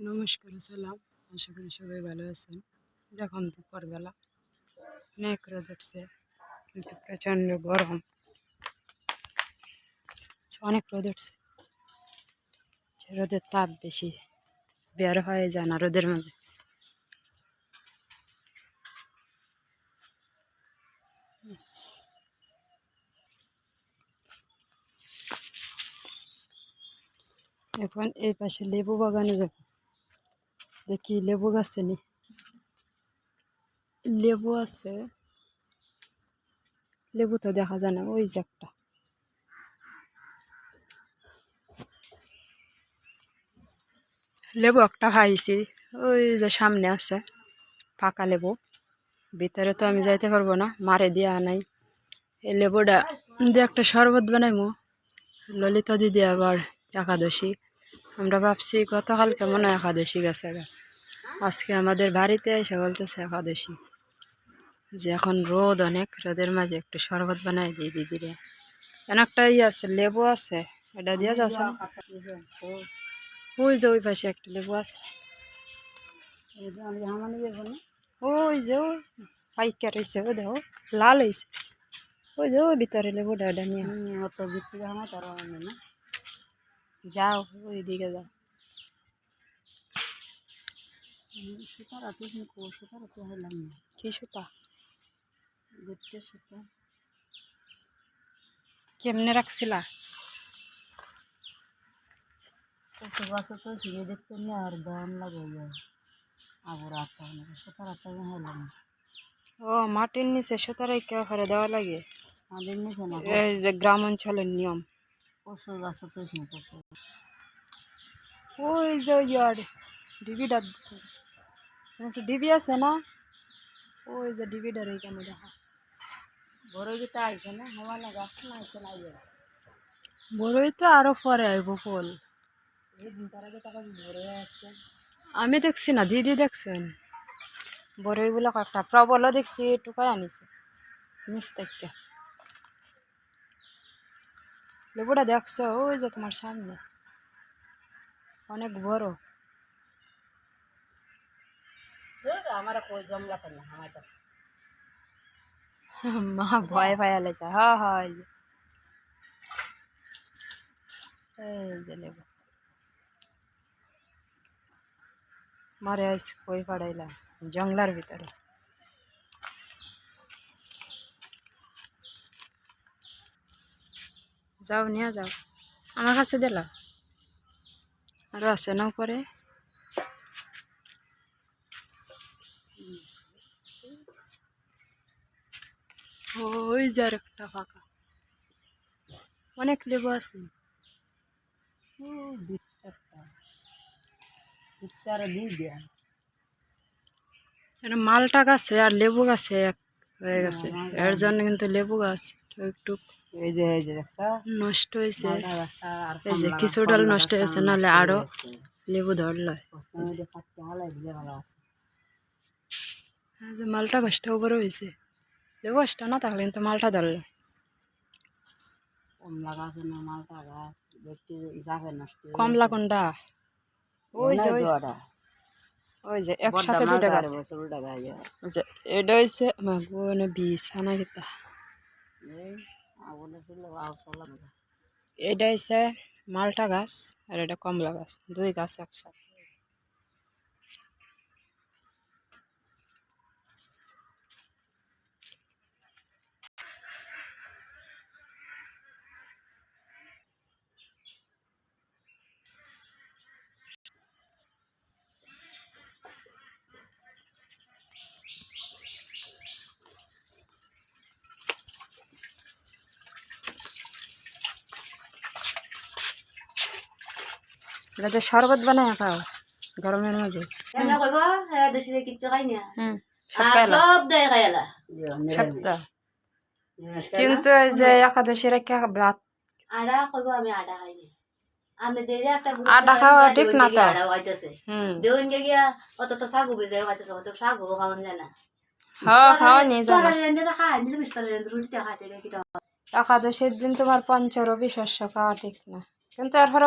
নমস্কার, সালাম। আশা করি সবাই ভালো আছেন। যখন দুপুরবেলা অনেক রোদ উঠছে, কিন্তু প্রচণ্ড গরম, অনেক রোদ উঠছে। রোদের তাপ বেশি, বের হয়ে যায় না রোদের মাঝে। এখন এই পাশে লেবু বাগানে যাব, দেখি লেবু গাছে নি লেবু আছে। লেবু তো দেখা যায় না, ওই যে একটা। লেবু একটা খাইছি, ওই যে সামনে আছে পাকা লেবু। ভিতরে তো আমি যাইতে পারবো না, মারে দিয়া নাই। এই লেবুটা দিয়ে একটা শরবত বানাইমু। ললিতা দিদি আবার একাদশী, আমরা ভাবছি গতকালকে মনে হয় একাদশী গেছে, আজকে আমাদের বাড়িতে এসে বলতেছে একাদশী। যে এখন রোদ অনেক, রোদের মাঝে একটু শরবত বানাই দিই দিদিরে। একটা আছে, লেবু আছে, এটা দিয়া যাচ্ছে না। ওই যে ওই পাশে একটা লেবু আছে, ওই যে ওই পাইকার হয়েছে, ওই দেখো লাল হয়েছে। ওই যে ওই ভিতরে লেবুটা, ওটা নিয়ে অত ভিতরে আমার তারা না। যাও ওই দিকে যাও। সুতারা তো সুতারা তো হইলাম না। কি সুতা? দেখতে সুতা কেমনে রাখছিলা? গাছে তো ছিঁড়ে দেখতে নিয়ে আর দাম লাগে আবার আটা সুতার আটা হইলাম। ও মাটির নিচে সুতার কেউ করে দেওয়া লাগে? মাটির নিচে না, এই যে গ্রাম অঞ্চলের নিয়ম। পশু গাছে তো পশু, ওই যে ইয়ার ডিবিটা, একটা ডিবি আছে না, ওই যে ডিবিটার এইখানে দেখা। বড়ই তো আইছে না, হওয়া না গাছ না আইছে না। বড়ই তো আরো পরে আইব ফুল। আমি দেখছি না, দিদি দেখছেন বড়ই গুলো কয়েকটা প্রবলও দেখছি, টুকাই আনিছে নিচ থেকে। লেবুটা দেখছো ওই যে তোমার সামনে, অনেক বড়। মা ভয় পায়ালে যায়। হ্যাঁ হ্যাঁ, এই যে লেবু মারে আইস কই পাড়াইলাম জঙ্গলার ভিতরে। যাও নিয়ে যাও, আমার কাছে দিলা আরো আছে না করে। ওই যে আর একটা ফাঁকা, অনেক লেবু আছে। মালটা গাছে আর লেবু গাছে এক হয়ে গেছে, এর জন্য কিন্তু লেবু গাছ একটু নষ্ট হয়েছে। এই যে কিছু ডাল নষ্ট হয়েছে, নাহলে আরো লেবু ধরল। মালটা গাছটা উপরে হয়েছে, লেবু গাছটা না থাকলে কিন্তু মালটা ধরল। কমলা কোনটা? ওই যে ওই যে একসাথে দুইটা গাছ। এটা হয়েছে বীজ আনা গেতা, এটা হচ্ছে মালটা গাছ আর এটা কমলা গাছ, দুই গাছ একসাথে। এটা শরবত বানায় খাও গরমের মাঝে। কিন্তু এই যে একাদশী রেখে ভাত আটা খাওয়া ঠিক না তো। খাওয়া নিয়ে যাবে। একাদশীর দিন তোমার পঞ্চরবি শস্য খাওয়া ঠিক না, কিন্তু এরপর